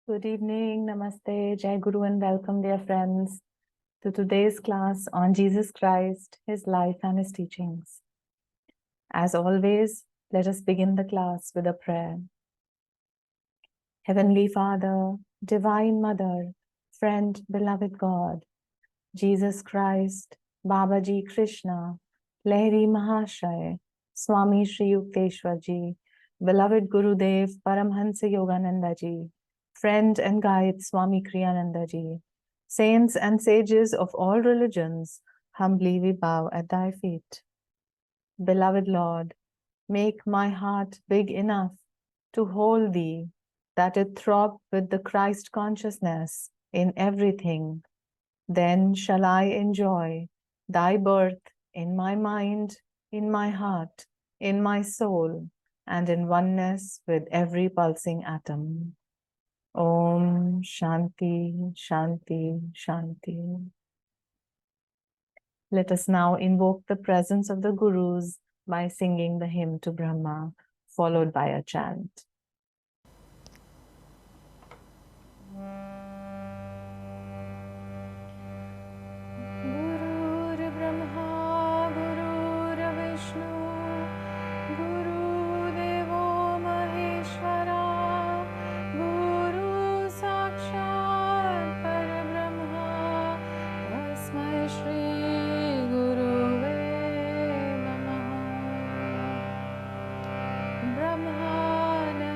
Good evening, Namaste, Jai Guru, and welcome, dear friends, to today's class on Jesus Christ, His life and His teachings. As always, let us begin the class with a prayer. Heavenly Father, Divine Mother, Friend, Beloved God, Jesus Christ, Babaji Krishna, Lahiri Mahashaya, Swami Shri Yukteswar Ji, Beloved Gurudev Paramhansa Yogananda Ji, Friend and Guide Swami Kriyananda Ji, Saints and sages of all religions, humbly we bow at thy feet. Beloved Lord, make my heart big enough to hold thee, that it throb with the Christ consciousness in everything. Then shall I enjoy thy birth in my mind, in my heart, in my soul, and in oneness with every pulsing atom. Om Shanti, Shanti, Shanti. Let us now invoke the presence of the Gurus by singing the hymn to Brahma, followed by a chant. Gurur Brahma, Gurur Vishnu, Guru Devo Maheshwara, Guru Sakshat Parabrahma, Tasmai Shri Guruve Namaha. Brahmana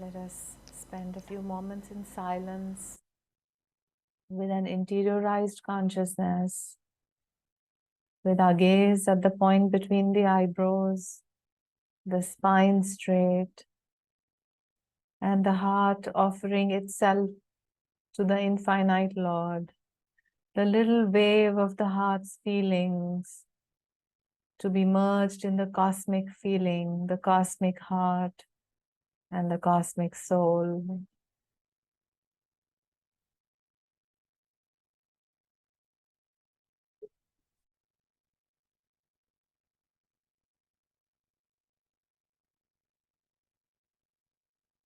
Let us spend a few moments in silence with an interiorized consciousness, with our gaze at the point between the eyebrows, the spine straight, and the heart offering itself to the infinite Lord, the little wave of the heart's feelings to be merged in the cosmic feeling, the cosmic heart, and the cosmic soul.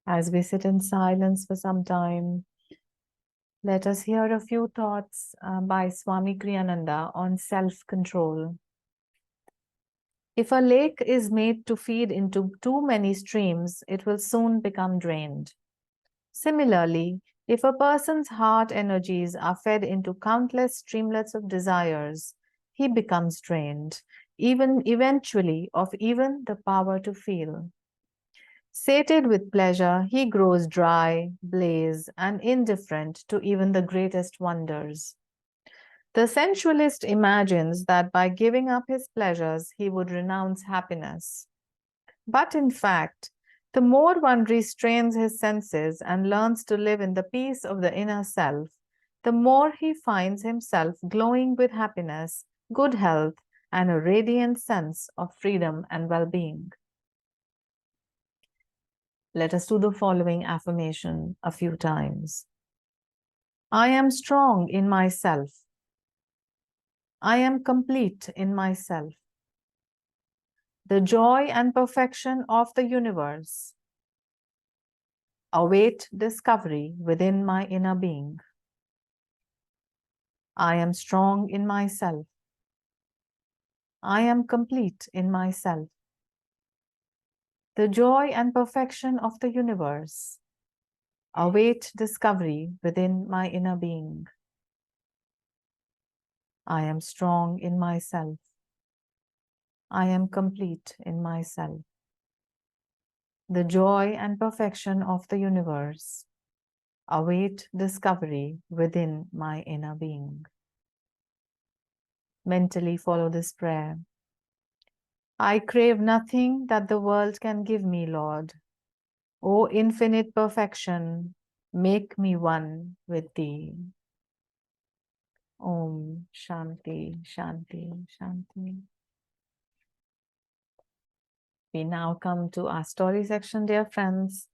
As we sit in silence for some time, let us hear a few thoughts by Swami Kriyananda on self-control. If a lake is made to feed into too many streams, it will soon become drained. Similarly, if a person's heart energies are fed into countless streamlets of desires, he becomes drained, even eventually of even the power to feel. Sated with pleasure, he grows dry, blase, and indifferent to even the greatest wonders. The sensualist imagines that by giving up his pleasures, he would renounce happiness. But in fact, the more one restrains his senses and learns to live in the peace of the inner self, the more he finds himself glowing with happiness, good health, and a radiant sense of freedom and well-being. Let us do the following affirmation a few times. I am strong in myself. I am complete in myself. The joy and perfection of the universe await discovery within my inner being. I am strong in myself. I am complete in myself. The joy and perfection of the universe await discovery within my inner being. I am strong in myself. I am complete in myself. The joy and perfection of the universe await discovery within my inner being. Mentally follow this prayer. I crave nothing that the world can give me, Lord. O infinite perfection, make me one with Thee. Om Shanti, Shanti, Shanti. We now come to our story section, dear friends.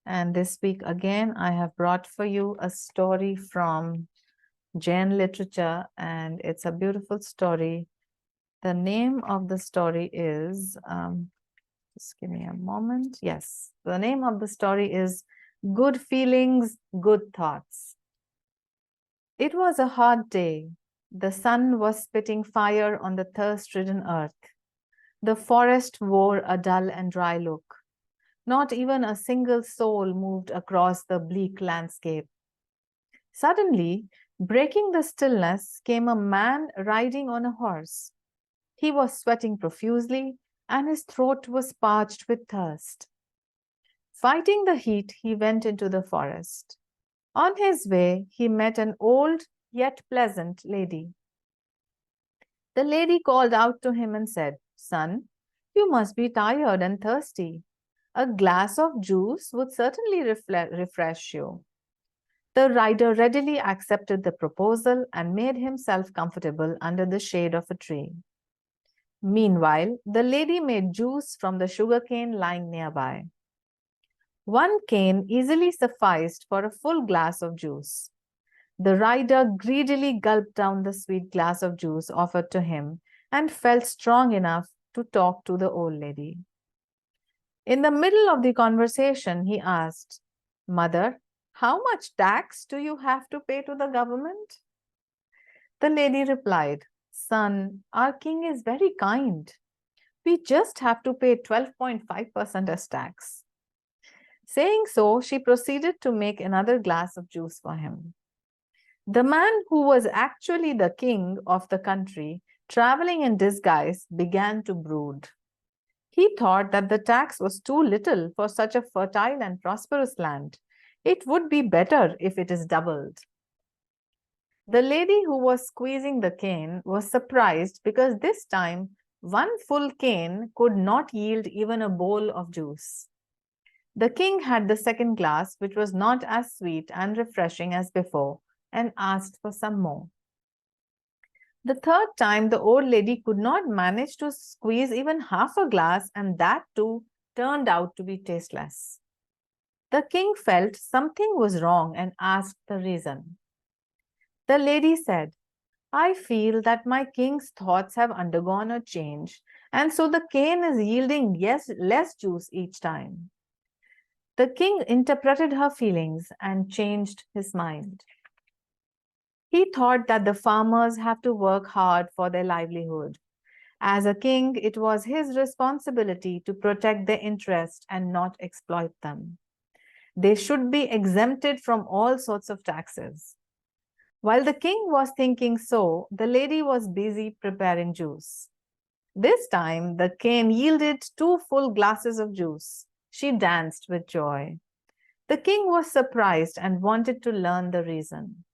And this week again, I have brought for you a story from Jain literature, and it's a beautiful story. The name of the story is, just give me a moment. Yes, the name of the story is Good Feelings, Good Thoughts. It was a hot day. The sun was spitting fire on the thirst-ridden earth. The forest wore a dull and dry look. Not even a single soul moved across the bleak landscape. Suddenly, breaking the stillness, came a man riding on a horse. He was sweating profusely, and his throat was parched with thirst. Fighting the heat, he went into the forest. On his way, he met an old yet pleasant lady. The lady called out to him and said, Son, you must be tired and thirsty. A glass of juice would certainly refresh you. The rider readily accepted the proposal and made himself comfortable under the shade of a tree. Meanwhile, the lady made juice from the sugarcane lying nearby. One cane easily sufficed for a full glass of juice. The rider greedily gulped down the sweet glass of juice offered to him and felt strong enough to talk to the old lady. In the middle of the conversation, he asked, Mother, how much tax do you have to pay to the government? The lady replied, Son, our king is very kind. We just have to pay 12.5% as tax. Saying so, she proceeded to make another glass of juice for him. The man who was actually the king of the country, traveling in disguise, began to brood. He thought that the tax was too little for such a fertile and prosperous land. It would be better if it is doubled. The lady who was squeezing the cane was surprised because this time one full cane could not yield even a bowl of juice. The king had the second glass, which was not as sweet and refreshing as before, and asked for some more. The third time, the old lady could not manage to squeeze even half a glass, and that too turned out to be tasteless. The king felt something was wrong and asked the reason. The lady said, I feel that my king's thoughts have undergone a change, and so the cane is yielding less juice each time. The king interpreted her feelings and changed his mind. He thought that the farmers have to work hard for their livelihood. As a king, it was his responsibility to protect their interests and not exploit them. They should be exempted from all sorts of taxes. While the king was thinking so, the lady was busy preparing juice. This time, the cane yielded 2 full glasses of juice. She danced with joy. The king was surprised and wanted to learn the reason.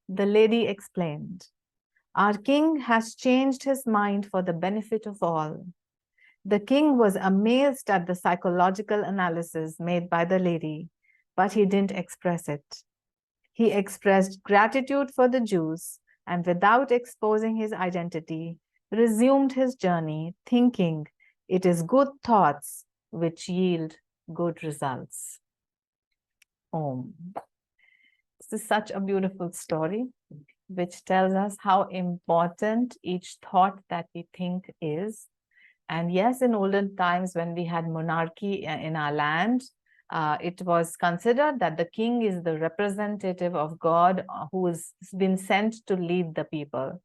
The lady explained, Our king has changed his mind for the benefit of all. The king was amazed at the psychological analysis made by the lady, but he didn't express it. He expressed gratitude for the Jews and, without exposing his identity, resumed his journey, thinking, It is good thoughts which yield good results. Om. This is such a beautiful story, which tells us how important each thought that we think is. And yes, in olden times when we had monarchy in our land, it was considered that the king is the representative of God who has been sent to lead the people.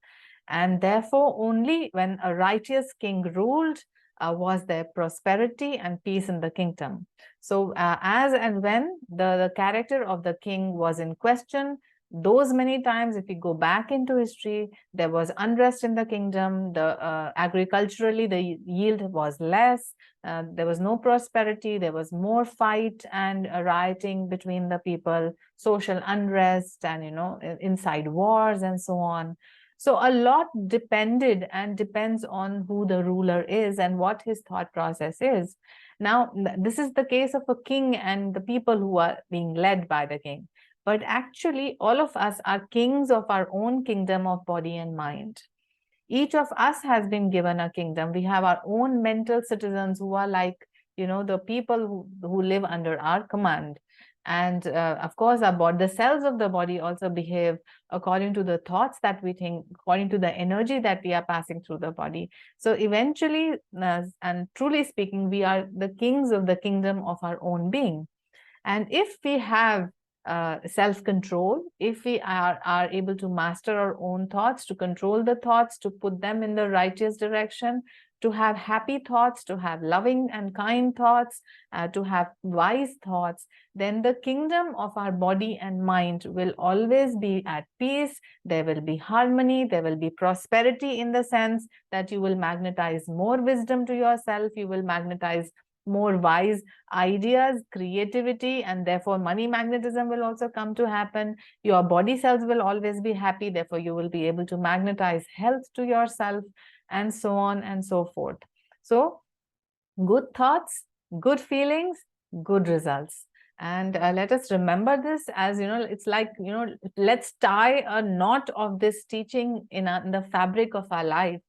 And therefore, only when a righteous king ruled was there prosperity and peace in the kingdom. So as and when the character of the king was in question, those many times, if we go back into history, there was unrest in the kingdom. Agriculturally, the yield was less. There was no prosperity. There was more fight and rioting between the people, social unrest, and inside wars and so on. So a lot depended and depends on who the ruler is and what his thought process is. Now, this is the case of a king and the people who are being led by the king. But actually, all of us are kings of our own kingdom of body and mind. Each of us has been given a kingdom. We have our own mental citizens who are like, the people who live under our command. And of course, the cells of the body also behave according to the thoughts that we think, according to the energy that we are passing through the body. So eventually, and truly speaking, we are the kings of the kingdom of our own being. And if we have self-control, if we are able to master our own thoughts, to control the thoughts, to put them in the righteous direction, to have happy thoughts, to have loving and kind thoughts, to have wise thoughts, then the kingdom of our body and mind will always be at peace. There will be harmony, there will be prosperity, in the sense that you will magnetize more wisdom to yourself, you will magnetize more wise ideas, creativity, and therefore money magnetism will also come to happen. Your body cells will always be happy, therefore you will be able to magnetize health to yourself, and so on and so forth. So good thoughts, good feelings, good results. And let us remember this, as it's like, let's tie a knot of this teaching in the fabric of our life.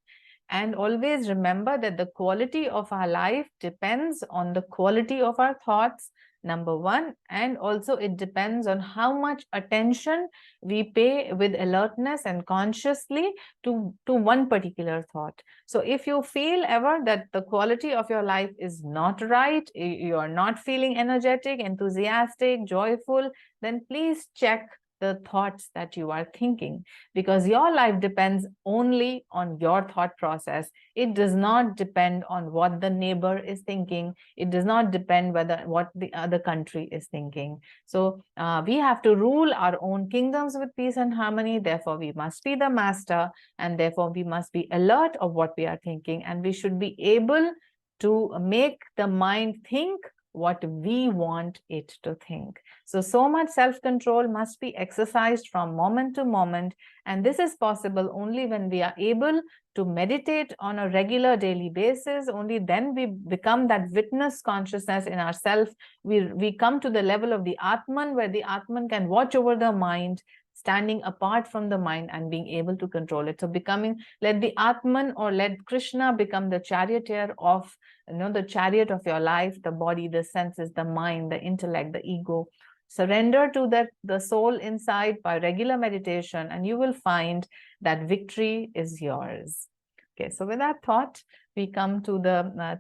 And always remember that the quality of our life depends on the quality of our thoughts, number one, and also it depends on how much attention we pay with alertness and consciously to one particular thought. So if you feel ever that the quality of your life is not right, you are not feeling energetic, enthusiastic, joyful, then please check the thoughts that you are thinking, because your life depends only on your thought process. It does not depend on what the neighbor is thinking. It does not depend what the other country is thinking. So we have to rule our own kingdoms with peace and harmony. Therefore, we must be the master, and therefore we must be alert of what we are thinking, and we should be able to make the mind think what we want it to think. So much self-control must be exercised from moment to moment, and this is possible only when we are able to meditate on a regular daily basis. Only then we become that witness consciousness in ourselves. We come to the level of the Atman, where the Atman can watch over the mind, standing apart from the mind and being able to control it. So let the Atman, or let Krishna become the charioteer of, the chariot of your life, the body, the senses, the mind, the intellect, the ego. Surrender to the soul inside by regular meditation, and you will find that victory is yours. Okay, so with that thought, we come to the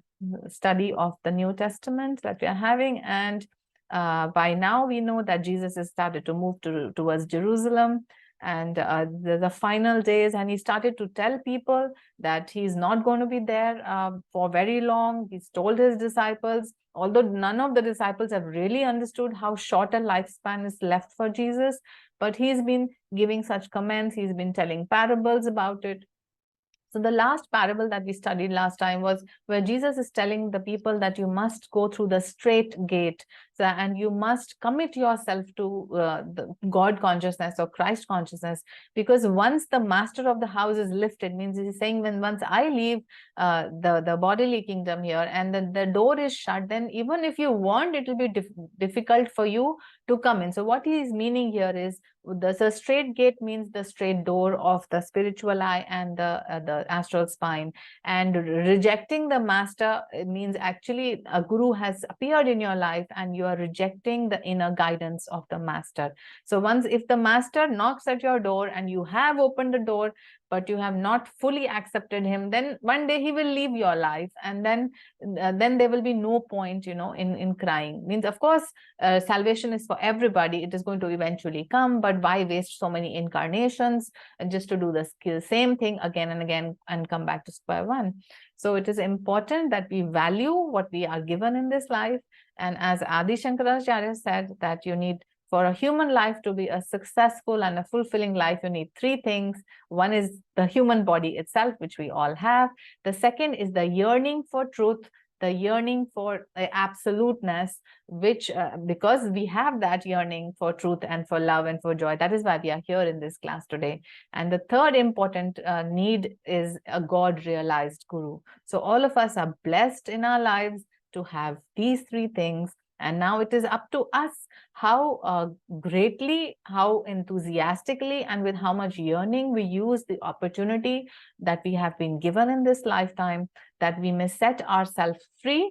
study of the New Testament that we are having, and by now we know that Jesus has started to move towards Jerusalem, and the final days, and he started to tell people that he's not going to be there for very long. He's told his disciples, although none of the disciples have really understood how short a lifespan is left for Jesus, but he's been giving such comments, he's been telling parables about it. So the last parable that we studied last time was where Jesus is telling the people that you must go through the straight gate, and you must commit yourself to the God consciousness or Christ consciousness, because once the master of the house is lifted, means he's saying, when once I leave the bodily kingdom here and then the door is shut, then even if you want, it will be difficult for you to come in. So what he is meaning here is, the straight gate means the straight door of the spiritual eye and the astral spine, and rejecting the master, it means actually a guru has appeared in your life and you are rejecting the inner guidance of the master. So if the master knocks at your door and you have opened the door but you have not fully accepted him, then one day he will leave your life, and then there will be no point in crying. Means, of course, salvation is for everybody, it is going to eventually come, but why waste so many incarnations just to do the same thing again and again and come back to square one? So it is important that we value what we are given in this life, and as Adi Shankaracharya said, that you need, for a human life to be a successful and a fulfilling life, you need three things. One is the human body itself, which we all have. The second is the yearning for truth, the yearning for absoluteness, which because we have that yearning for truth and for love and for joy, that is why we are here in this class today. And the third important need is a God realized guru. So all of us are blessed in our lives to have these three things, and now it is up to us how greatly, how enthusiastically, and with how much yearning we use the opportunity that we have been given in this lifetime, that we may set ourselves free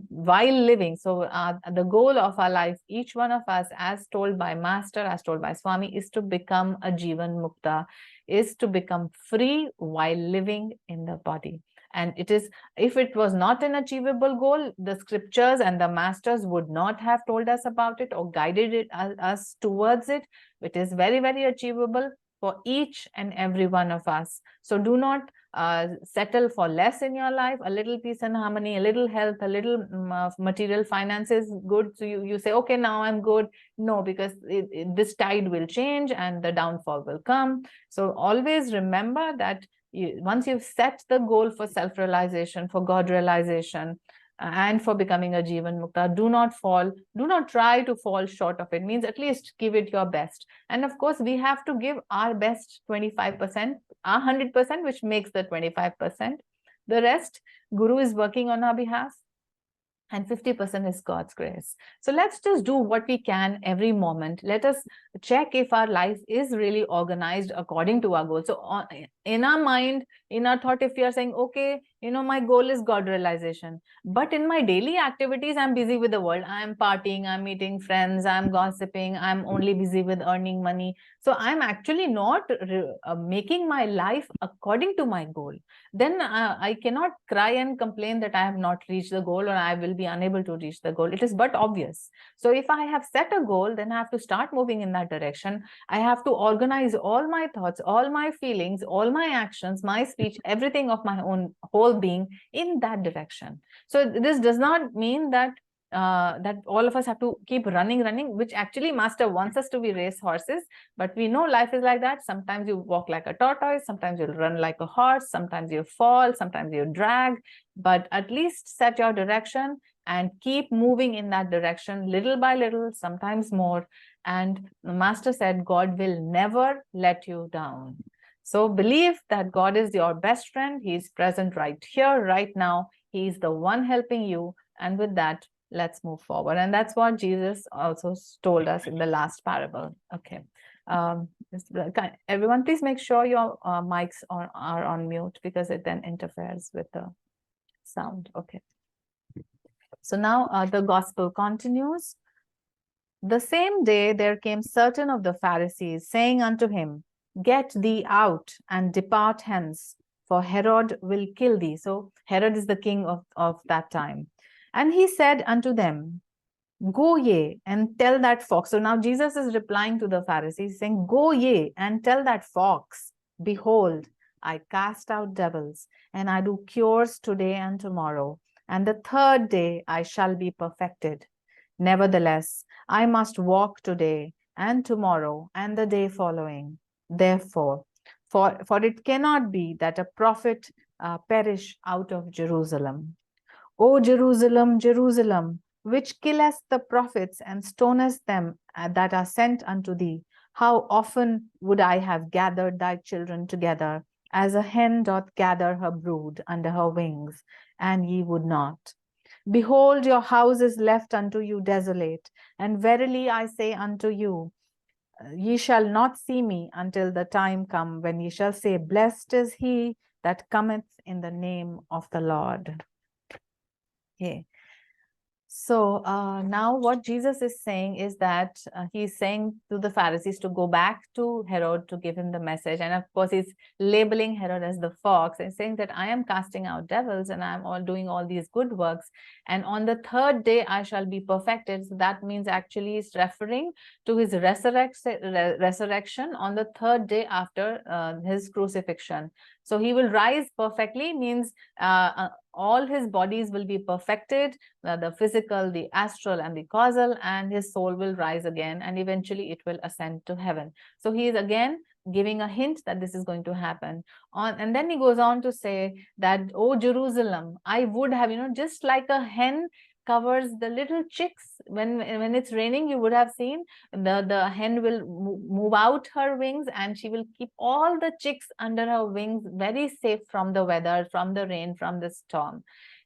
while living. So the goal of our life, each one of us, as told by Master, as told by Swami, is to become a Jivan Mukta, is to become free while living in the body. And it is, if it was not an achievable goal, the scriptures and the masters would not have told us about it or guided us towards it. It is very, very achievable for each and every one of us. So do not settle for less in your life. A little peace and harmony, a little health, a little material finances, good. So you say, okay, now I'm good. No, because this tide will change and the downfall will come. So always remember that once you've set the goal for self-realization, for God realization, and for becoming a Jivan Mukta, do not try to fall short of it. Means at least give it your best. And of course, we have to give our best 25%, our 100%, which makes the 25%. The rest, Guru is working on our behalf, and 50% is God's grace. So let's just do what we can every moment. Let us check if our life is really organized according to our goals. So in our mind, in our thought, if we are saying, okay, my goal is God realization, but in my daily activities, I'm busy with the world. I'm partying, I'm meeting friends, I'm gossiping, I'm only busy with earning money. So I'm actually not making my life according to my goal. Then I cannot cry and complain that I have not reached the goal or I will be unable to reach the goal. It is but obvious. So if I have set a goal, then I have to start moving in that direction. I have to organize all my thoughts, all my feelings, all my actions, my speech, everything of my own whole being in that direction. So this does not mean that that all of us have to keep running, which actually Master wants us to be race horses. But we know life is like that. Sometimes you walk like a tortoise, sometimes you'll run like a horse, sometimes you fall, sometimes you drag. but at least set your direction and keep moving in that direction little by little, sometimes more. And the Master said, God will never let you down. So believe that God is your best friend. He is present right here, right now. He is the one helping you. And with that, let's move forward. And that's what Jesus also told us in the last parable. Okay. Everyone, please make sure your mics are on mute, because it then interferes with the sound. Okay. So now the gospel continues. The same day there came certain of the Pharisees, saying unto him, Get thee out and depart hence, for Herod will kill thee. So Herod is the king of that time. And he said unto them, Go ye and tell that fox. So now Jesus is replying to the Pharisees, saying, Go ye and tell that fox, Behold, I cast out devils, and I do cures today and tomorrow, and the third day I shall be perfected. Nevertheless, I must walk today and tomorrow and the day following. Therefore, for it cannot be that a prophet perish out of Jerusalem. O Jerusalem, Jerusalem, which killest the prophets and stonest them that are sent unto thee, how often would I have gathered thy children together, as a hen doth gather her brood under her wings, and ye would not. Behold, your house is left unto you desolate, and verily I say unto you, ye shall not see me until the time come when ye shall say, Blessed is he that cometh in the name of the Lord. Okay. So now what Jesus is saying is that he's saying to the Pharisees to go back to Herod to give him the message. And of course, he's labeling Herod as the fox and saying that I am casting out devils and I'm all doing all these good works. And on the third day, I shall be perfected. So that means actually he's referring to his resurrection on the third day after his crucifixion. So he will rise perfectly, means all his bodies will be perfected, the physical, the astral, and the causal, and his soul will rise again, and eventually it will ascend to heaven. So he is again giving a hint that this is going to happen. And then he goes on to say that, oh Jerusalem, I would have, just like a hen covers the little chicks when it's raining, you would have seen the hen will move out her wings and she will keep all the chicks under her wings, very safe from the weather, from the rain, from the storm.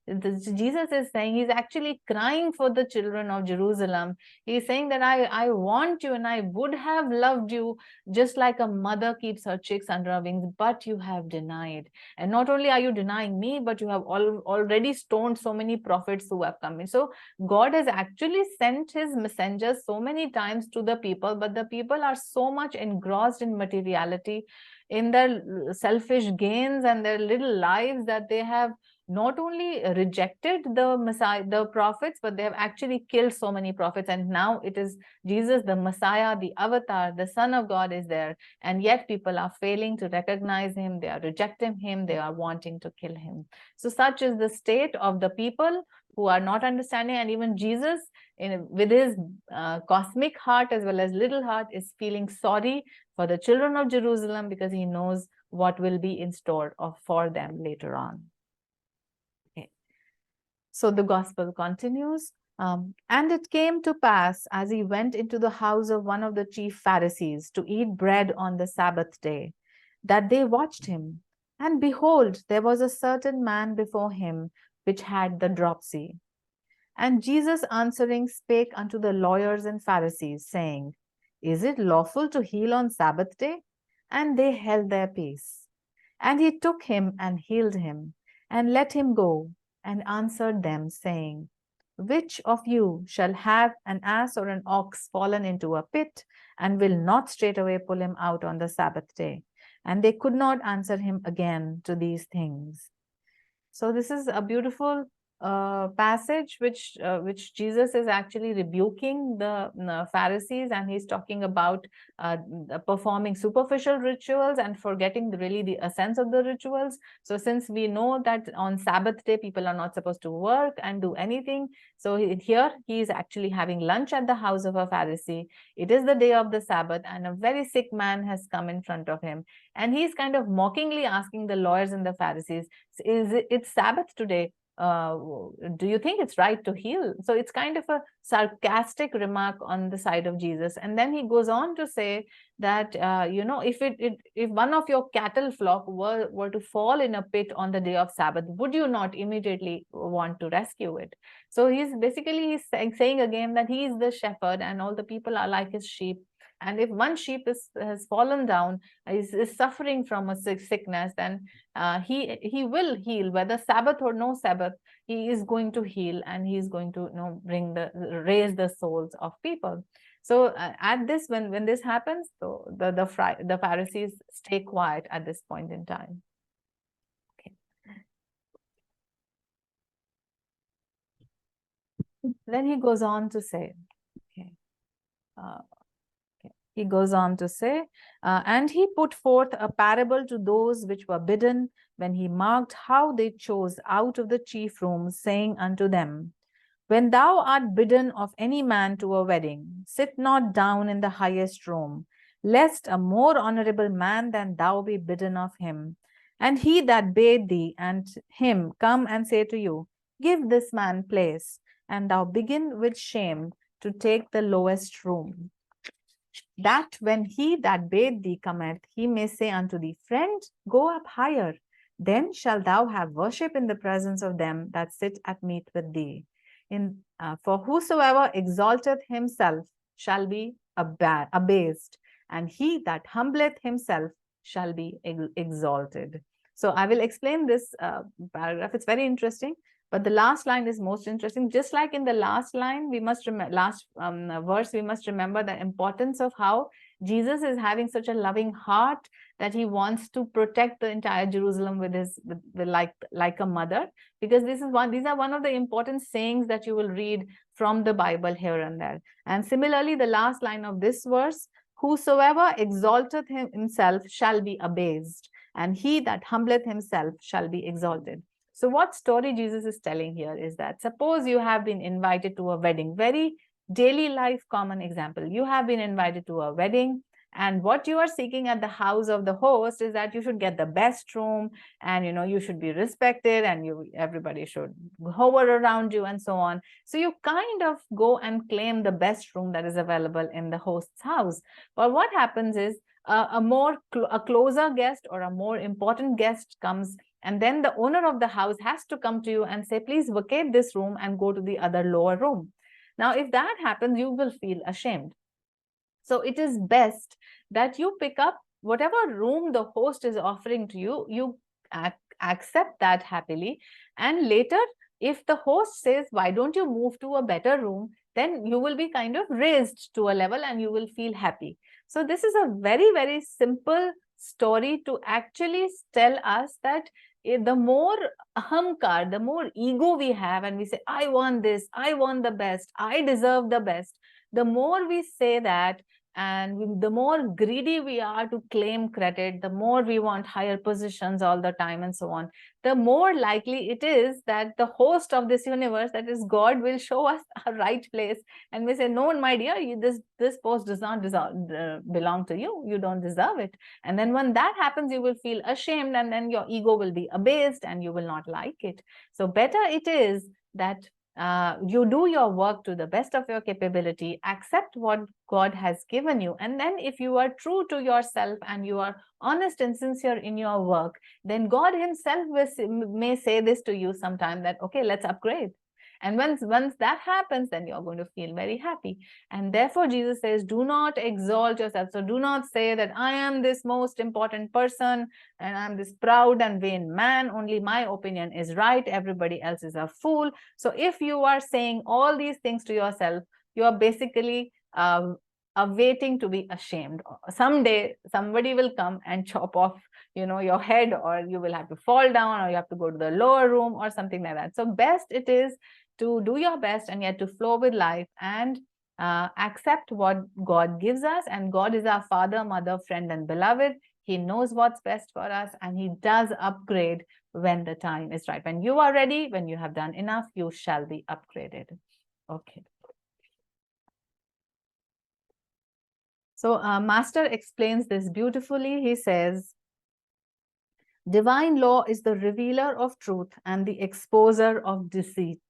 Jesus is saying, he's actually crying for the children of Jerusalem. He's saying that I want you and I would have loved you just like a mother keeps her chicks under her wings, but you have denied. And not only are you denying me, but you have already stoned so many prophets who have come in. So God has actually sent his messengers so many times to the people, but the people are so much engrossed in materiality, in their selfish gains and their little lives, that they have not only rejected the Messiah, the prophets, but they have actually killed so many prophets. And now it is Jesus, the Messiah, the Avatar, the Son of God is there. And yet people are failing to recognize him. They are rejecting him. They are wanting to kill him. So such is the state of the people who are not understanding. And even Jesus, with his cosmic heart as well as little heart, is feeling sorry for the children of Jerusalem, because he knows what will be in store for them later on. So the gospel continues. And it came to pass, as he went into the house of one of the chief Pharisees to eat bread on the Sabbath day, that they watched him. And behold, there was a certain man before him which had the dropsy. And Jesus answering spake unto the lawyers and Pharisees, saying, Is it lawful to heal on Sabbath day? And they held their peace. And he took him and healed him, and let him go, and answered them, saying, Which of you shall have an ass or an ox fallen into a pit, and will not straightway pull him out on the Sabbath day? And they could not answer him again to these things. So this is a beautiful passage which Jesus is actually rebuking the Pharisees, and he's talking about performing superficial rituals and forgetting really the essence of the rituals. So since we know that on Sabbath day people are not supposed to work and do anything, so here he is actually having lunch at the house of a Pharisee. It is the day of the Sabbath, and a very sick man has come in front of him, and he's kind of mockingly asking the lawyers and the Pharisees, it's Sabbath today. do you think it's right to heal? So it's kind of a sarcastic remark on the side of Jesus. And then he goes on to say that, if one of your cattle flock were to fall in a pit on the day of Sabbath, would you not immediately want to rescue it? So he's saying again that he is the shepherd and all the people are like his sheep. And if one sheep has fallen down, is suffering from a sickness, then he will heal, whether Sabbath or no Sabbath. He is going to heal, and he is going to raise the souls of people. So at this, when this happens, so the Pharisees stay quiet at this point in time. Okay. Then he goes on to say, okay. He goes on to say, and he put forth a parable to those which were bidden, when he marked how they chose out of the chief rooms, saying unto them, when thou art bidden of any man to a wedding, sit not down in the highest room, lest a more honorable man than thou be bidden of him. And he that bade thee and him come and say to you, give this man place, and thou begin with shame to take the lowest room, that when he that bade thee cometh, he may say unto thee, friend, go up higher. Then shalt thou have worship in the presence of them that sit at meat with thee. For whosoever exalteth himself shall be abased, and he that humbleth himself shall be exalted. So I will explain this paragraph. It's very interesting. But the last line is most interesting. Just like in the last line, we must remember, verse, we must remember the importance of how Jesus is having such a loving heart that he wants to protect the entire Jerusalem like a mother, because these are one of the important sayings that you will read from the Bible here and there. And similarly, the last line of this verse, whosoever exalteth himself shall be abased, and he that humbleth himself shall be exalted. So what story Jesus is telling here is that, suppose you have been invited to a wedding, very daily life common example. You have been invited to a wedding, and what you are seeking at the house of the host is that you should get the best room, and you should be respected, and everybody should hover around you and so on. So you kind of go and claim the best room that is available in the host's house. But what happens is a closer guest or a more important guest comes, and then the owner of the house has to come to you and say, please vacate this room and go to the other lower room. Now, if that happens, you will feel ashamed. So it is best that you pick up whatever room the host is offering to you, you accept that happily. And later, if the host says, why don't you move to a better room, then you will be kind of raised to a level and you will feel happy. So this is a very, very simple story to actually tell us that the more ahamkar, the more ego we have, and we say, I want this, I want the best, I deserve the best, the more we say that, and the more greedy we are to claim credit, the more we want higher positions all the time and so on, the more likely it is that the host of this universe, that is God, will show us a right place, and we say, no, my dear, this post does not belong to you, you don't deserve it. And then when that happens, you will feel ashamed, and then your ego will be abased and you will not like it. So better it is that you do your work to the best of your capability, accept what God has given you, and then if you are true to yourself and you are honest and sincere in your work, then God himself may say this to you sometime, that okay, let's upgrade. And once that happens, then you're going to feel very happy. And therefore Jesus says, do not exalt yourself. So do not say that I am this most important person and I'm this proud and vain man, only my opinion is right, everybody else is a fool. So if you are saying all these things to yourself, you are basically waiting to be ashamed. Someday somebody will come and chop off your head, or you will have to fall down, or you have to go to the lower room or something like that. So best it is to do your best and yet to flow with life and accept what God gives us. And God is our father, mother, friend, and beloved. He knows what's best for us, and he does upgrade when the time is right. When you are ready, when you have done enough, you shall be upgraded. Okay. So Master explains this beautifully. He says, Divine law is the revealer of truth and the exposer of deceit.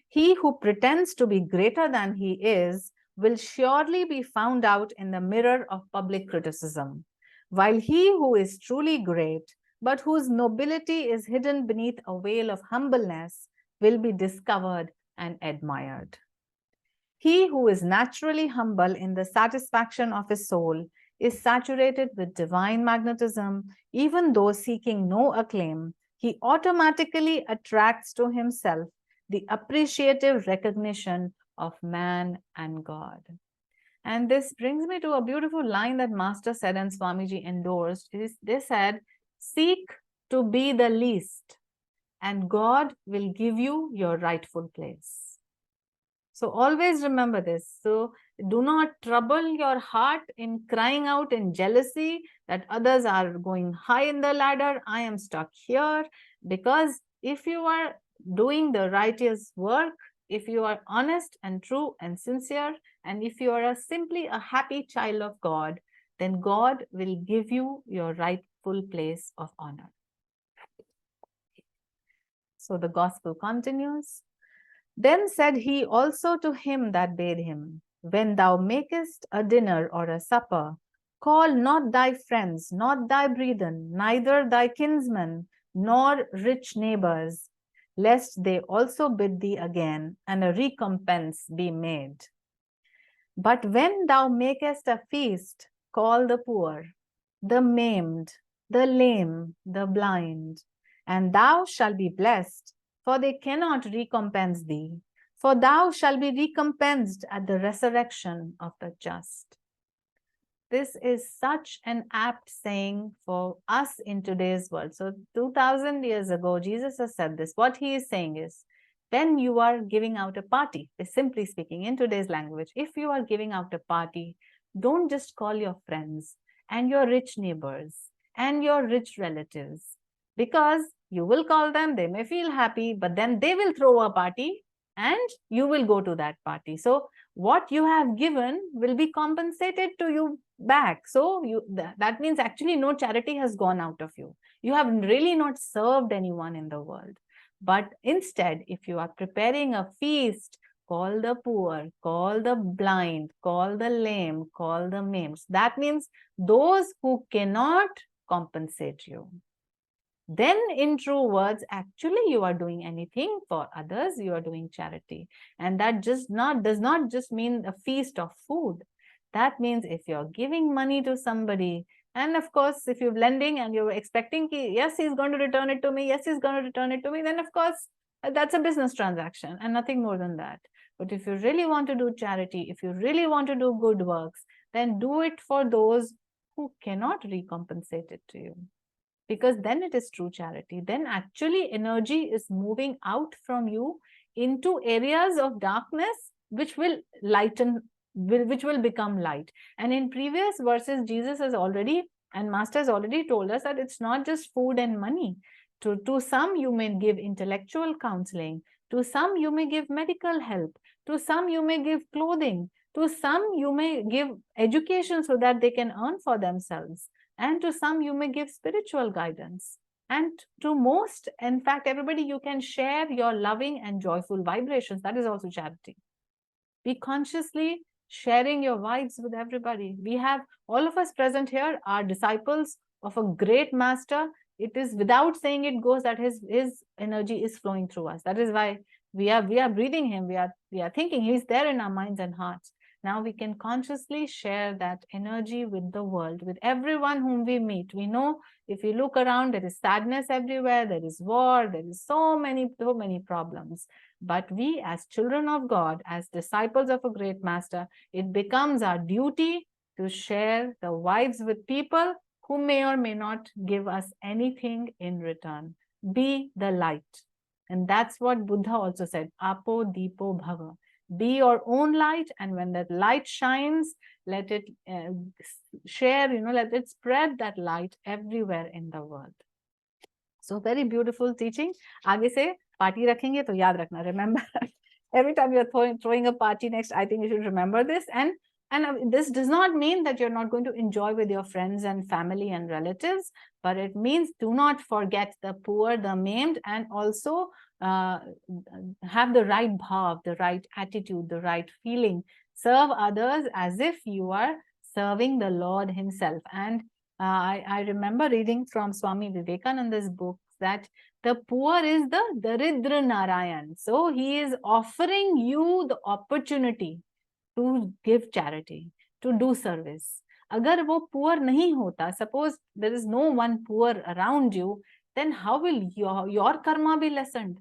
He who pretends to be greater than he is will surely be found out in the mirror of public criticism, while he who is truly great, but whose nobility is hidden beneath a veil of humbleness, will be discovered and admired. He who is naturally humble in the satisfaction of his soul is saturated with divine magnetism, even though seeking no acclaim, he automatically attracts to himself the appreciative recognition of man and God. And this brings me to a beautiful line that Master said and Swamiji endorsed. They said, seek to be the least, and God will give you your rightful place. So always remember this. So do not trouble your heart in crying out in jealousy that others are going high in the ladder. I am stuck here. Because if you are doing the righteous work, if you are honest and true and sincere, and if you are simply a happy child of God, then God will give you your rightful place of honor. So the gospel continues. Then said he also to him that bade him, when thou makest a dinner or a supper, call not thy friends, not thy brethren, neither thy kinsmen, nor rich neighbors, lest they also bid thee again, and a recompense be made. But when thou makest a feast, call the poor, the maimed, the lame, the blind, and thou shalt be blessed, for they cannot recompense thee, for thou shalt be recompensed at the resurrection of the just. This is such an apt saying for us in today's world. So 2000 years ago, Jesus has said this. What he is saying is, when you are giving out a party, simply speaking in today's language, if you are giving out a party, don't just call your friends and your rich neighbors and your rich relatives, because you will call them, they may feel happy, but then they will throw a party and you will go to that party. So what you have given will be compensated to you back. So that means actually no charity has gone out of you. You have really not served anyone in the world. But instead, if you are preparing a feast, call the poor, call the blind, call the lame, call the maimed. That means those who cannot compensate you. Then in true words, actually you are doing anything for others, you are doing charity. And that does not just mean a feast of food. That means if you're giving money to somebody, and of course, if you're lending and you're expecting, yes, he's going to return it to me, yes, he's going to return it to me, then of course, that's a business transaction and nothing more than that. But if you really want to do charity, if you really want to do good works, then do it for those who cannot recompensate it to you. Because then it is true charity. Then actually energy is moving out from you into areas of darkness which will lighten, which will become light. And in previous verses, Jesus has already, and Master has already told us that it's not just food and money. To some you may give intellectual counseling, to some you may give medical help, to some you may give clothing, to some you may give education so that they can earn for themselves. And to some, you may give spiritual guidance. And to most, in fact, everybody, you can share your loving and joyful vibrations. That is also charity. Be consciously sharing your vibes with everybody. We have, all of us present here are disciples of a great master. It is without saying it goes that his energy is flowing through us. That is why we are breathing him. We are thinking he's there in our minds and hearts. Now we can consciously share that energy with the world, with everyone whom we meet. We know if you look around, there is sadness everywhere, there is war, there is so many problems. But we as children of God, as disciples of a great master, it becomes our duty to share the vibes with people who may or may not give us anything in return. Be the light. And that's what Buddha also said, Apo Dipo Bhava. Be your own light, and when that light shines, let it share, let it spread that light everywhere in the world. So very beautiful teaching. आगे से party रखेंगे तो याद रखना. Remember, every time you're throwing a party next, I think you should remember this. And And this does not mean that you're not going to enjoy with your friends and family and relatives, but it means do not forget the poor, the maimed, and also have the right bhav, the right attitude, the right feeling. Serve others as if you are serving the Lord himself. And I remember reading from Swami Vivekananda's book that the poor is the Daridra Narayan. So he is offering you the opportunity to give charity, to do service. अगर वो poor नहीं होता, suppose there is no one poor around you, then how will your karma be lessened?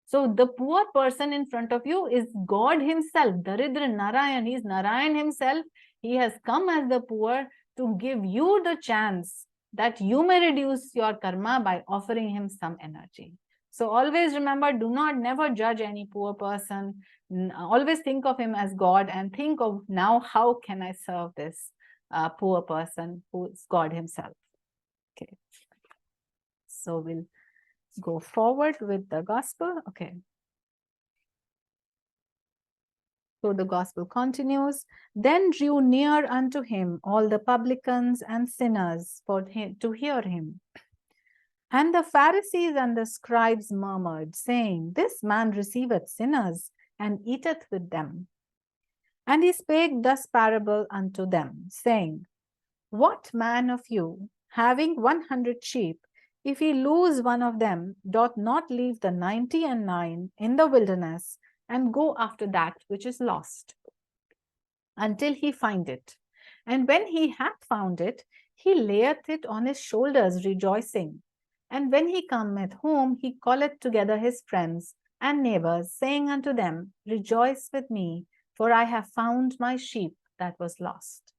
So the poor person in front of you is God himself, Daridra Narayan. He is Narayan himself. He has come as the poor to give you the chance that you may reduce your karma by offering him some energy. So always remember, do not never judge any poor person. Always think of him as God and think of now how can I serve this poor person who is God himself. Okay. So we'll go forward with the gospel. Okay. So the gospel continues. Then drew near unto him all the publicans and sinners for him to hear him. And the Pharisees and the scribes murmured, saying, This man receiveth sinners and eateth with them. And he spake thus parable unto them, saying, What man of you, having 100 sheep, if he lose one of them, doth not leave the 99 in the wilderness, and go after that which is lost, until he find it? And when he hath found it, he layeth it on his shoulders, rejoicing. And when he cometh home, he calleth together his friends and neighbors, saying unto them, Rejoice with me, for I have found my sheep that was lost.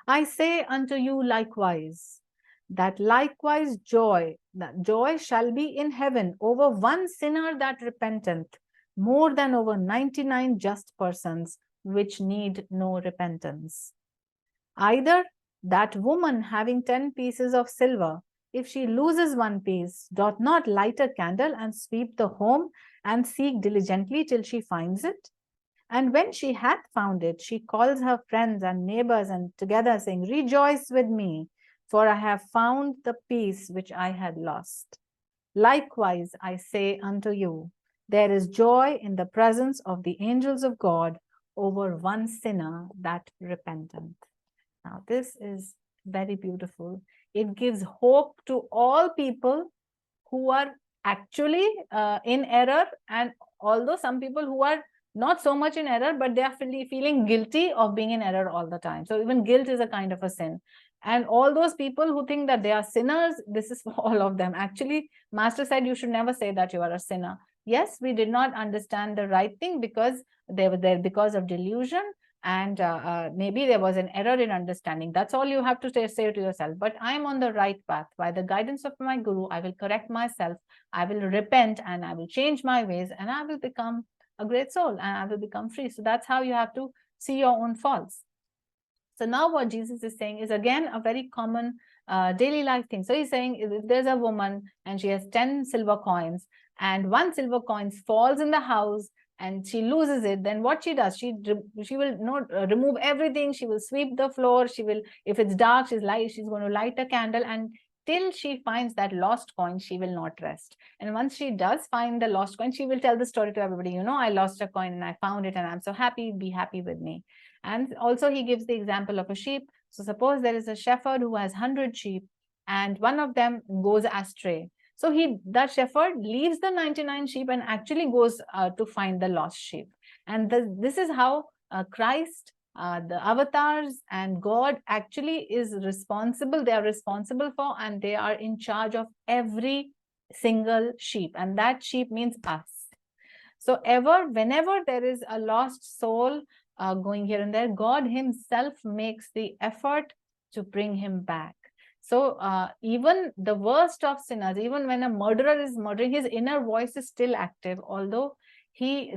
I say unto you likewise, that likewise that joy shall be in heaven over one sinner that repenteth, more than over 99 just persons which need no repentance. Either that woman having 10 pieces of silver, if she loses one piece, doth not light a candle and sweep the home and seek diligently till she finds it? And when she hath found it, she calls her friends and neighbors and together saying, Rejoice with me, for I have found the piece which I had lost. Likewise, I say unto you, there is joy in the presence of the angels of God over one sinner that repenteth. Now, this is very beautiful. It gives hope to all people who are actually in error, and although some people who are not so much in error, but they are feeling guilty of being in error all the time. So even guilt is a kind of a sin. And all those people who think that they are sinners, this is for all of them. Actually, Master said you should never say that you are a sinner. Yes, we did not understand the right thing because they were there because of delusion, and maybe there was an error in understanding. That's all you have to say to yourself. But I am on the right path. By the guidance of my guru, I will correct myself, I will repent, and I will change my ways, and I will become a great soul, and I will become free. So that's how you have to see your own faults. So now what Jesus is saying is again a very common daily life thing. So he's saying if there's a woman and she has 10 silver coins and one silver coin falls in the house and she loses it, then what she does, she will not remove everything. She will sweep the floor. She will, if it's dark, she's going to light a candle, and till she finds that lost coin, she will not rest. And once she does find the lost coin, she will tell the story to everybody. You know, I lost a coin and I found it and I'm so happy. Be happy with me. And also he gives the example of a sheep. So suppose there is a shepherd who has 100 sheep and one of them goes astray. So that shepherd leaves the 99 sheep and actually goes to find the lost sheep. And this is how Christ, the avatars and God actually is responsible. They are responsible for, and they are in charge of every single sheep. And that sheep means us. So whenever there is a lost soul going here and there, God himself makes the effort to bring him back. So even the worst of sinners, even when a murderer is murdering, his inner voice is still active, although he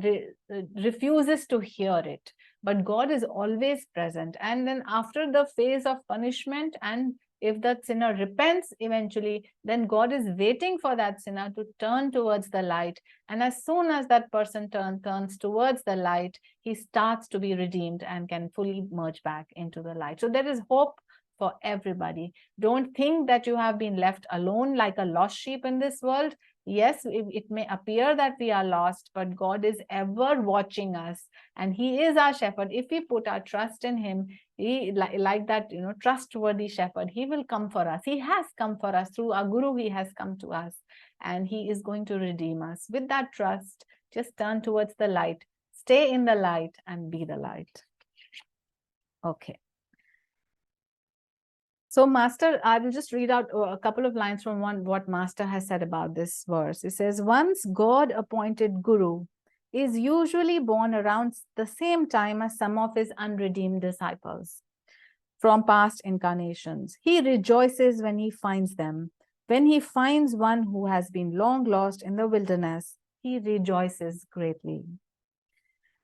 refuses to hear it. But God is always present. And then after the phase of punishment, and if that sinner repents eventually, then God is waiting for that sinner to turn towards the light. And as soon as that person turns towards the light, he starts to be redeemed and can fully merge back into the light. So there is hope for everybody. Don't think that you have been left alone like a lost sheep in this world. Yes, it may appear that we are lost, but God is ever watching us, and He is our shepherd. If we put our trust in Him, He, like that, trustworthy shepherd, He will come for us. He has come for us through our Guru. He has come to us, and He is going to redeem us. With that trust, just turn towards the light, stay in the light, and be the light. Okay. So Master, I will just read out a couple of lines from what Master has said about this verse. It says, once God appointed Guru is usually born around the same time as some of his unredeemed disciples from past incarnations. He rejoices when he finds them. When he finds one who has been long lost in the wilderness, he rejoices greatly.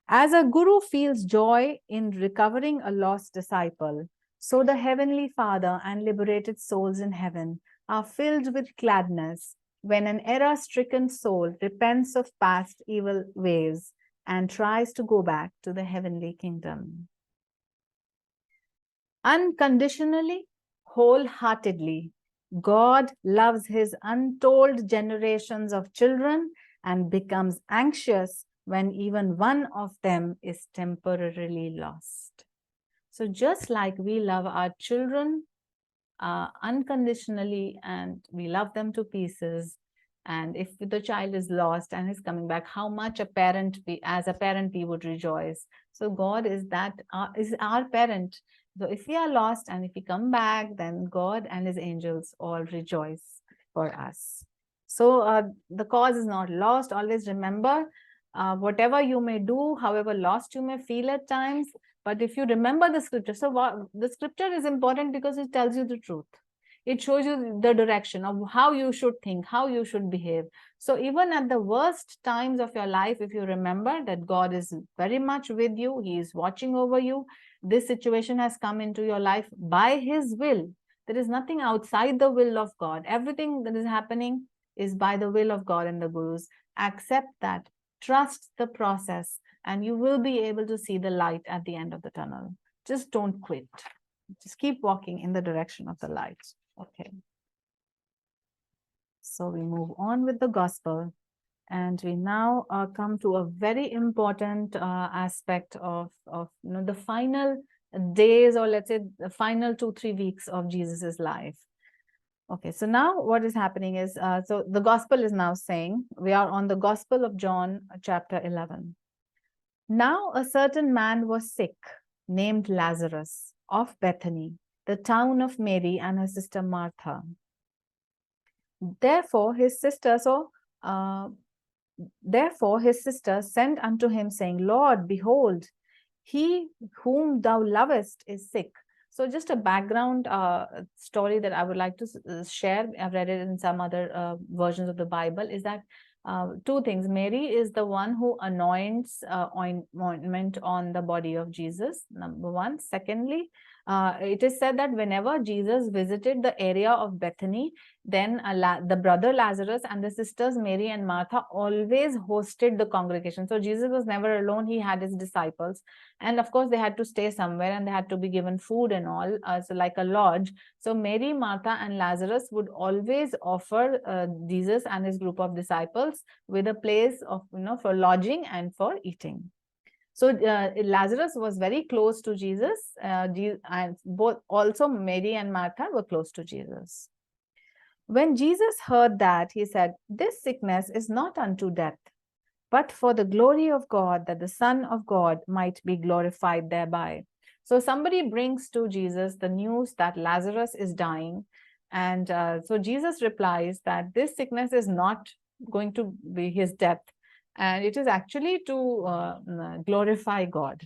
As a guru feels joy in recovering a lost disciple, so the Heavenly Father and liberated souls in heaven are filled with gladness when an error-stricken soul repents of past evil ways and tries to go back to the heavenly kingdom. Unconditionally, wholeheartedly, God loves his untold generations of children and becomes anxious when even one of them is temporarily lost. So just like we love our children unconditionally and we love them to pieces, and if the child is lost and is coming back, how much as a parent we would rejoice. So God is our parent. So if we are lost and if we come back, then God and his angels all rejoice for us. So the cause is not lost. Always remember, whatever you may do, however lost you may feel at times, but if you remember the scripture, so the scripture is important because it tells you the truth. It shows you the direction of how you should think, how you should behave. So even at the worst times of your life, if you remember that God is very much with you, he is watching over you, this situation has come into your life by his will. There is nothing outside the will of God. Everything that is happening is by the will of God and the Gurus. Accept that. Trust the process, and you will be able to see the light at the end of the tunnel. Just don't quit. Just keep walking in the direction of the light. Okay. So we move on with the gospel, and we now come to a very important aspect of the final days, or let's say the final 2-3 weeks of Jesus's life. Okay, so now what is happening is, so the gospel is now saying, we are on the Gospel of John, chapter 11. Now a certain man was sick, named Lazarus, of Bethany, the town of Mary and her sister Martha. Therefore his sister sent unto him, saying, Lord, behold, he whom thou lovest is sick. So just a background story that I would like to share, I've read it in some other versions of the Bible, is that two things. Mary is the one who anoints ointment on the body of Jesus, number one. Secondly, it is said that whenever Jesus visited the area of Bethany, then the brother Lazarus and the sisters Mary and Martha always hosted the congregation. So Jesus was never alone. He had his disciples. And of course, they had to stay somewhere and they had to be given food and all, so like a lodge. So Mary, Martha, and Lazarus would always offer Jesus and his group of disciples with a place of, for lodging and for eating. So Lazarus was very close to Jesus, and both also Mary and Martha were close to Jesus. When Jesus heard that, he said, this sickness is not unto death, but for the glory of God, that the Son of God might be glorified thereby. So somebody brings to Jesus the news that Lazarus is dying. And so Jesus replies that this sickness is not going to be his death, and it is actually to glorify God.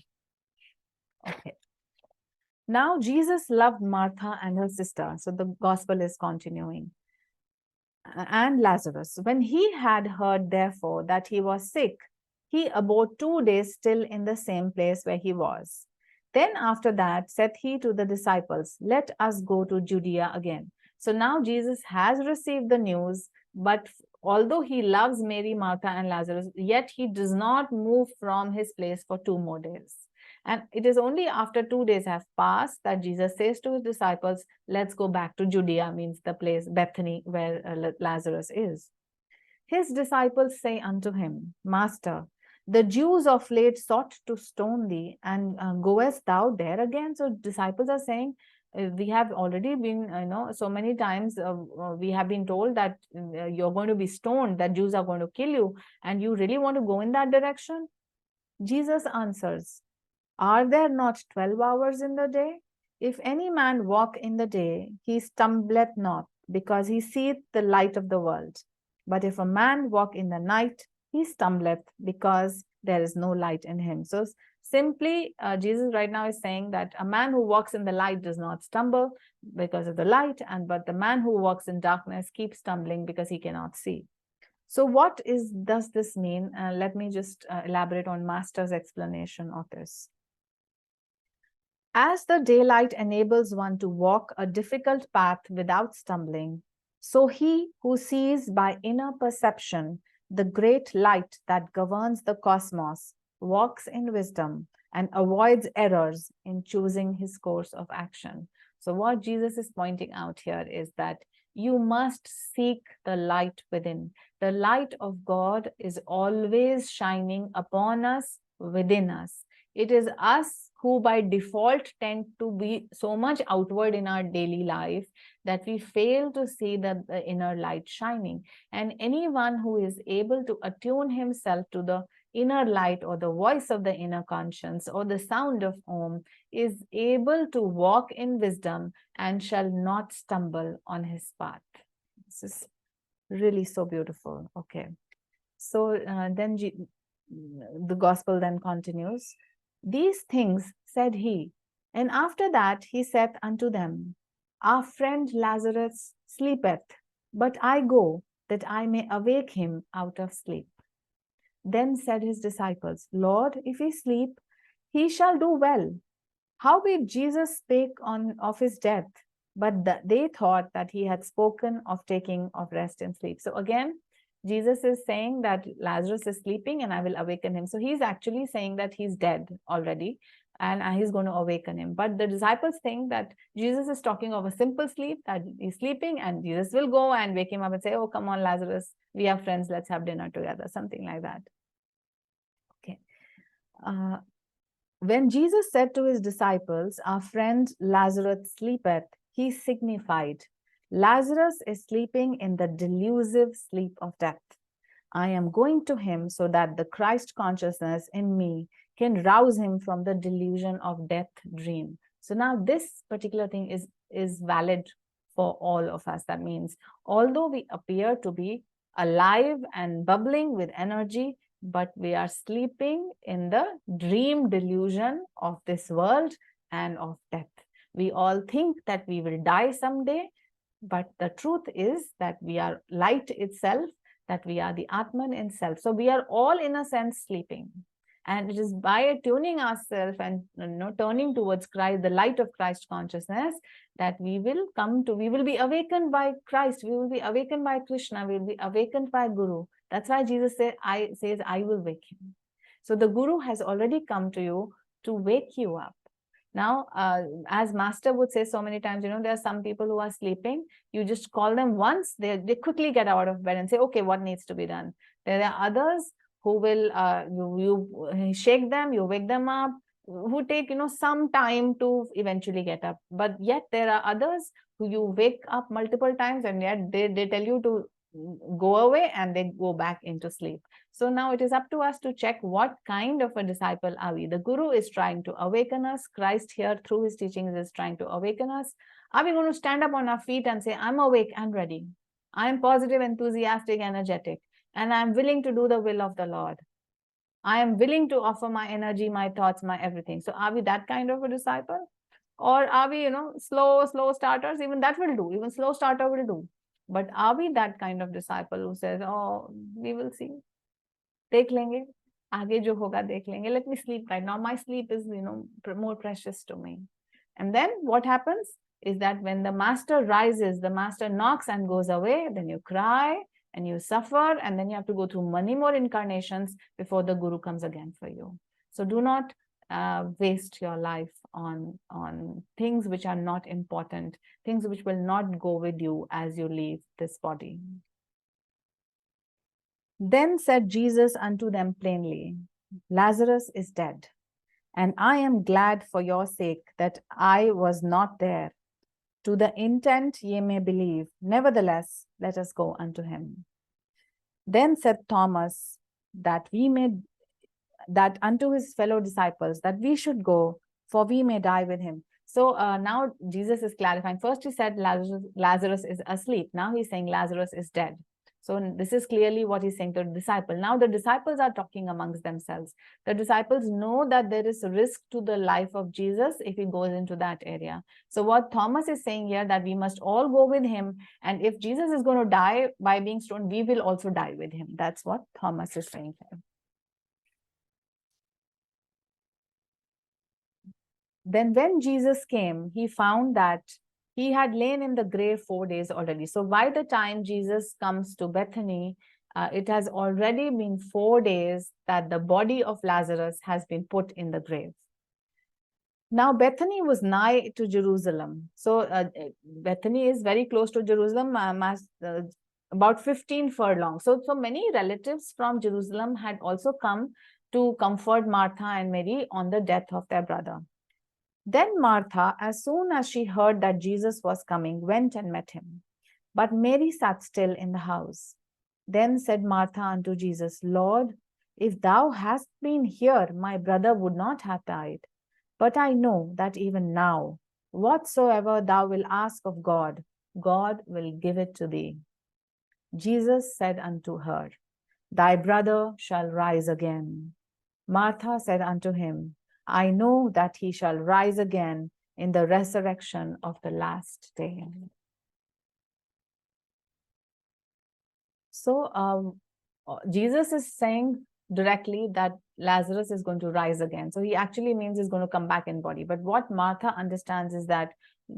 Okay. Now Jesus loved Martha and her sister. So the gospel is continuing. And Lazarus. When he had heard, therefore, that he was sick, he abode 2 days still in the same place where he was. Then after that, saith he to the disciples, let us go to Judea again. So now Jesus has received the news, but although he loves Mary, Martha, and Lazarus, yet he does not move from his place for 2 more days. And it is only after 2 days have passed that Jesus says to his disciples, let's go back to Judea, means the place Bethany where Lazarus is. His disciples say unto him, Master, the Jews of late sought to stone thee, and goest thou there again? So disciples are saying, we have already been, so many times we have been told that you're going to be stoned, that Jews are going to kill you, and you really want to go in that direction? Jesus answers, are there not 12 hours in the day? If any man walk in the day, he stumbleth not, because he seeth the light of the world. But if a man walk in the night, he stumbleth, because there is no light in him. So simply, Jesus right now is saying that a man who walks in the light does not stumble because of the light, but the man who walks in darkness keeps stumbling because he cannot see. So what does this mean? Let me just elaborate on Master's explanation of this. As the daylight enables one to walk a difficult path without stumbling, so he who sees by inner perception the great light that governs the cosmos walks in wisdom and avoids errors in choosing his course of action. So what Jesus is pointing out here is that you must seek the light within. The light of God is always shining upon us, within us. It is us who by default tend to be so much outward in our daily life that we fail to see the inner light shining. And anyone who is able to attune himself to the inner light or the voice of the inner conscience or the sound of Om is able to walk in wisdom and shall not stumble on his path. This is really so beautiful. Okay. So then the gospel then continues. These things said he, and after that he saith unto them, our friend Lazarus sleepeth, but I go that I may awake him out of sleep. Then said his disciples, Lord, if he sleep, he shall do well. Howbeit Jesus spake of his death, but they thought that he had spoken of taking of rest and sleep. So again, Jesus is saying that Lazarus is sleeping and I will awaken him. So he's actually saying that he's dead already and he's going to awaken him. But the disciples think that Jesus is talking of a simple sleep, that he's sleeping and Jesus will go and wake him up and say, oh, come on, Lazarus, we are friends, let's have dinner together, something like that. Okay. When Jesus said to his disciples, our friend Lazarus sleepeth, he signified, Lazarus is sleeping in the delusive sleep of death. I am going to him so that the Christ consciousness in me can rouse him from the delusion of death dream. So now this particular thing is valid for all of us. That means, although we appear to be alive and bubbling with energy, but we are sleeping in the dream delusion of this world and of death. We all think that we will die someday, but the truth is that we are light itself, that we are the Atman in self. So we are all in a sense sleeping. And it is by tuning ourselves and turning towards Christ, the light of Christ consciousness, that we will be awakened by Christ, we will be awakened by Krishna, we will be awakened by Guru. That's why Jesus says, I will wake him. So the Guru has already come to you to wake you up. Now, as Master would say so many times, there are some people who are sleeping. You just call them once, they quickly get out of bed and say, okay, what needs to be done? There are others who will, you shake them, you wake them up, who take, some time to eventually get up. But yet there are others who you wake up multiple times and yet they tell you to go away and they go back into sleep. So now it is up to us to check what kind of a disciple are we. The Guru is trying to awaken us. Christ here through his teachings is trying to awaken us. Are we going to stand up on our feet and say, I'm awake and ready. I'm positive, enthusiastic, energetic, and I'm willing to do the will of the Lord. I am willing to offer my energy, my thoughts, my everything. So are we that kind of a disciple? Or are we, slow starters? Even that will do. Even slow starter will do. But are we that kind of disciple who says, oh, we will see, take lenge, आगे जो होगा देख लेंगे. Let me sleep right now. My sleep is, more precious to me. And then what happens is that when the master rises, the master knocks and goes away, then you cry and you suffer, and then you have to go through many more incarnations before the guru comes again for you. So do not waste your life on things which are not important, things which will not go with you as you leave this body. Then said Jesus unto them plainly, Lazarus is dead, and I am glad for your sake that I was not there, to the intent ye may believe. Nevertheless, let us go unto him. Then said Thomas that unto his fellow disciples that we should go, for we may die with him. So now Jesus is clarifying. First he said Lazarus is asleep. Now he's saying Lazarus is dead. So this is clearly what he's saying to the disciple. Now the disciples are talking amongst themselves. The disciples know that there is a risk to the life of Jesus if he goes into that area. So what Thomas is saying here, that we must all go with him. And if Jesus is going to die by being stoned, we will also die with him. That's what Thomas is saying here. Then when Jesus came, he found that he had lain in the grave 4 days already. So by the time Jesus comes to Bethany, it has already been 4 days that the body of Lazarus has been put in the grave. Now Bethany was nigh to Jerusalem. So Bethany is very close to Jerusalem, about 15 furlongs. So many relatives from Jerusalem had also come to comfort Martha and Mary on the death of their brother. Then Martha, as soon as she heard that Jesus was coming, went and met him. But Mary sat still in the house. Then said Martha unto Jesus, Lord, if thou hadst been here, my brother would not have died. But I know that even now, whatsoever thou wilt ask of God, God will give it to thee. Jesus said unto her, Thy brother shall rise again. Martha said unto him, I know that he shall rise again in the resurrection of the last day. So Jesus is saying directly that Lazarus is going to rise again. So he actually means he's going to come back in body. But what Martha understands is that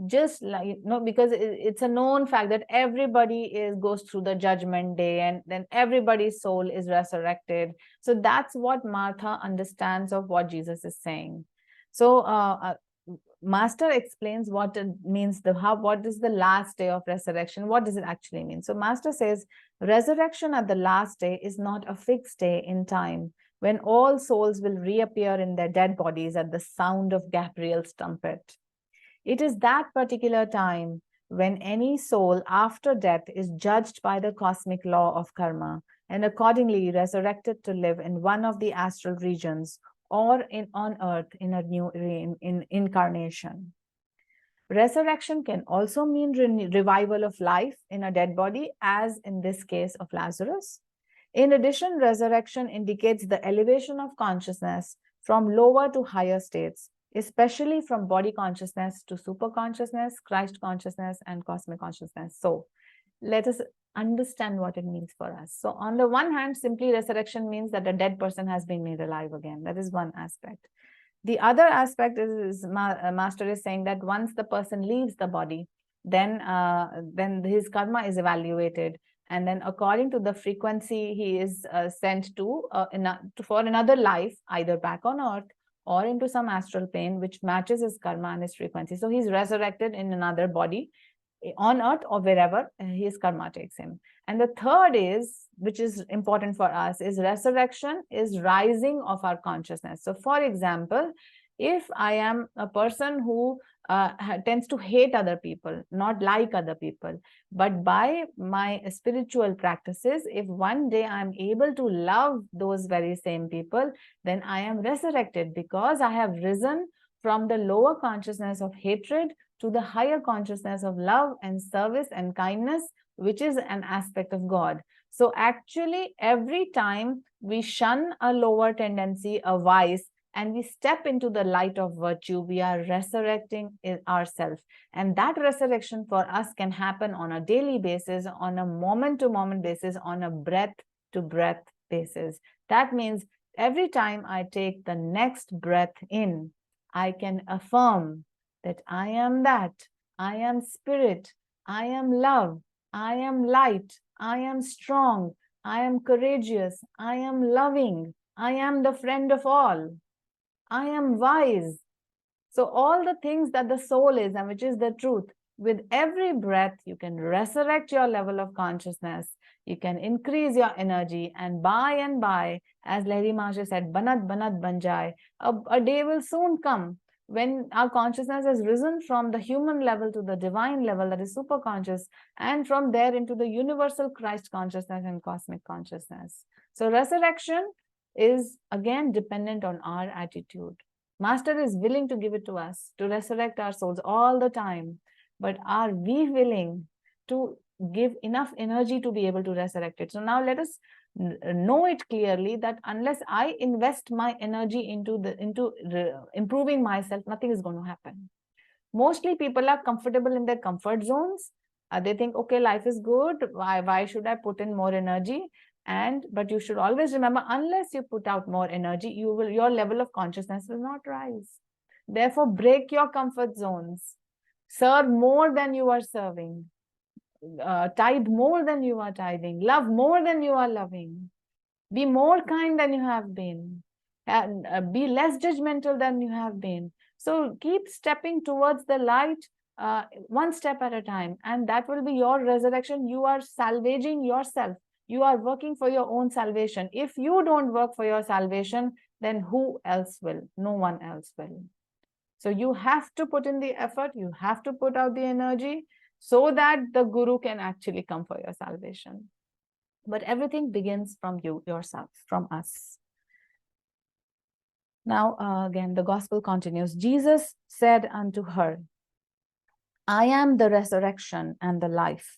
just like, because it's a known fact that everybody goes through the judgment day, and then everybody's soul is resurrected. So that's what Martha understands of what Jesus is saying. So Master explains what it means, what is the last day of resurrection, what does it actually mean. So Master says resurrection at the last day is not a fixed day in time when all souls will reappear in their dead bodies at the sound of Gabriel's trumpet. It is that particular time when any soul after death is judged by the cosmic law of karma and accordingly resurrected to live in one of the astral regions or on earth in a new incarnation. Resurrection can also mean revival of life in a dead body, as in this case of Lazarus. In addition, resurrection indicates the elevation of consciousness from lower to higher states, especially from body consciousness to super consciousness, Christ consciousness, and cosmic consciousness. So let us understand what it means for us. So on the one hand, simply resurrection means that a dead person has been made alive again. That is one aspect. The other aspect is Master is saying that once the person leaves the body, then his karma is evaluated, and then according to the frequency he is sent to for another life, either back on earth or into some astral plane which matches his karma and his frequency. So he's resurrected in another body on earth or wherever his karma takes him. And the third is, which is important for us, is resurrection is rising of our consciousness. So for example, if I am a person who tends to hate other people, not like other people, but by my spiritual practices, if one day I'm able to love those very same people, then I am resurrected because I have risen from the lower consciousness of hatred to the higher consciousness of love and service and kindness, which is an aspect of God. So actually, every time we shun a lower tendency, a vice, and we step into the light of virtue, we are resurrecting ourselves. And that resurrection for us can happen on a daily basis, on a moment-to-moment basis, on a breath-to-breath basis. That means every time I take the next breath in, I can affirm that I am that, I am spirit, I am love, I am light, I am strong, I am courageous, I am loving, I am the friend of all, I am wise. So all the things that the soul is and which is the truth, with every breath, you can resurrect your level of consciousness. You can increase your energy, and by, as Lahiri Maharaj said, banat banat banjai, a day will soon come when our consciousness has risen from the human level to the divine level, that is super conscious, and from there into the universal Christ consciousness and cosmic consciousness. So resurrection is again dependent on our attitude. Master is willing to give it to us, to resurrect our souls all the time. But are we willing to give enough energy to be able to resurrect it? So now let us know it clearly that unless I invest my energy into improving myself, nothing is going to happen. Mostly people are comfortable in their comfort zones. They think, okay, life is good. Why should I put in more energy? But you should always remember, unless you put out more energy, your level of consciousness will not rise. Therefore, break your comfort zones. Serve more than you are serving. Tithe more than you are tithing. Love more than you are loving. Be more kind than you have been. And be less judgmental than you have been. So keep stepping towards the light, one step at a time. And that will be your resurrection. You are salvaging yourself. You are working for your own salvation. If you don't work for your salvation, then who else will? No one else will. So you have to put in the effort. You have to put out the energy so that the Guru can actually come for your salvation. But everything begins from you, yourself, from us. Now, again, the gospel continues. Jesus said unto her, I am the resurrection and the life.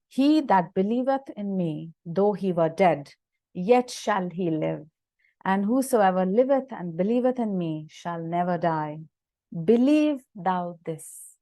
He that believeth in me, though he were dead, yet shall he live. And whosoever liveth and believeth in me shall never die. Believe thou this.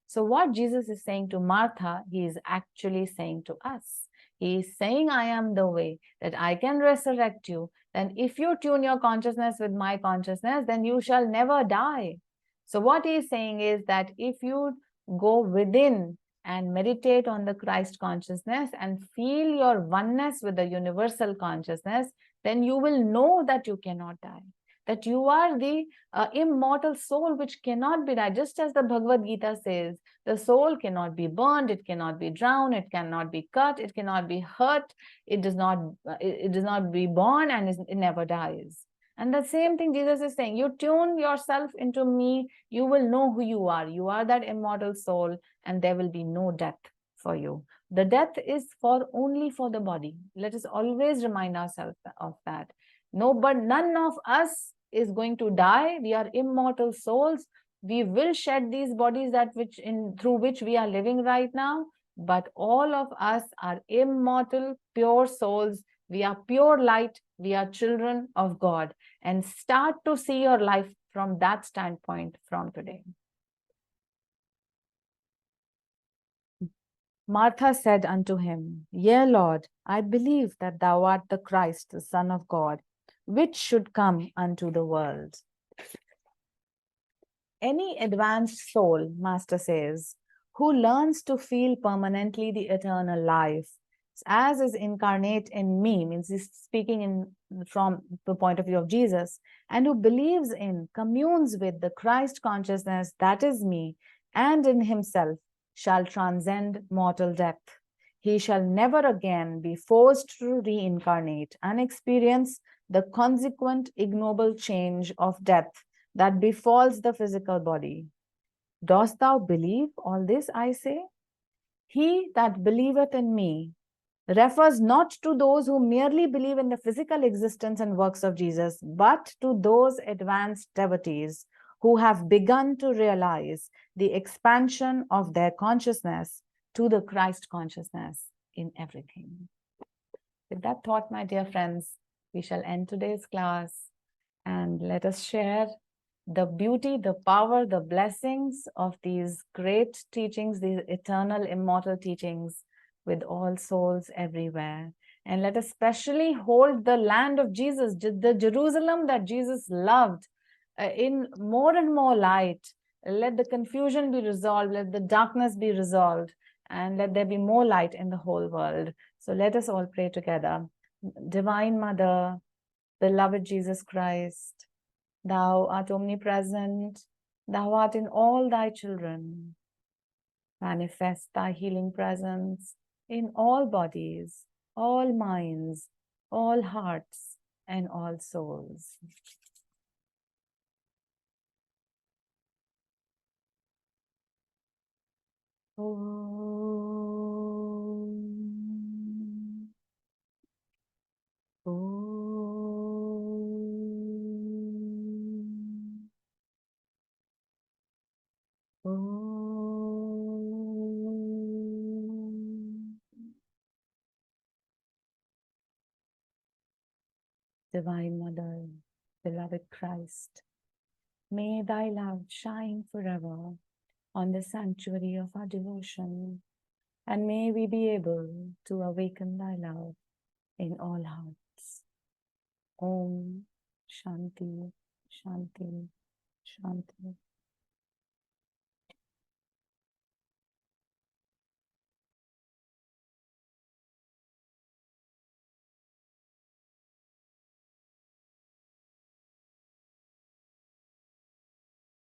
So what Jesus is saying to Martha, he is actually saying to us. He is saying, I am the way, that I can resurrect you. Then if you tune your consciousness with my consciousness, then you shall never die. So what he is saying is that if you go within and meditate on the Christ consciousness and feel your oneness with the universal consciousness, then you will know that you cannot die. That you are the immortal soul which cannot be died. Just as the Bhagavad Gita says, the soul cannot be burned, it cannot be drowned, it cannot be cut, it cannot be hurt, it does not be born, and it never dies. And the same thing Jesus is saying, you tune yourself into me, you will know who you are. You are that immortal soul, and there will be no death for you. The death is only for the body. Let us always remind ourselves of that. No, but none of us is going to die. We are immortal souls. We will shed these bodies through which we are living right now, but all of us are immortal, pure souls. We are pure light. We are children of God. And start to see your life from that standpoint from today. Martha said unto him, Yea, Lord, I believe that thou art the Christ, the Son of God, which should come unto the world. Any advanced soul, Master says, who learns to feel permanently the eternal life, as is incarnate in me, means he's speaking from the point of view of Jesus, and who believes in, communes with the Christ consciousness that is me, and in himself, shall transcend mortal death. He shall never again be forced to reincarnate and experience the consequent ignoble change of death that befalls the physical body. Dost thou believe all this, I say? He that believeth in me refers not to those who merely believe in the physical existence and works of Jesus, but to those advanced devotees who have begun to realize the expansion of their consciousness to the Christ consciousness in everything. With that thought, my dear friends, we shall end today's class, and let us share the beauty, the power, the blessings of these great teachings, these eternal, immortal teachings with all souls everywhere. And let us especially hold the land of Jesus, the Jerusalem that Jesus loved, in more and more light. Let the confusion be resolved, let the darkness be resolved, and let there be more light in the whole world. So let us all pray together. Divine Mother, beloved Jesus Christ, thou art omnipresent, thou art in all thy children. Manifest thy healing presence in all bodies, all minds, all hearts, and all souls. Om. Om. Om. Divine Mother, beloved Christ, may thy love shine forever on the sanctuary of our devotion, and may we be able to awaken thy love in all hearts. Om Shanti, Shanti, Shanti.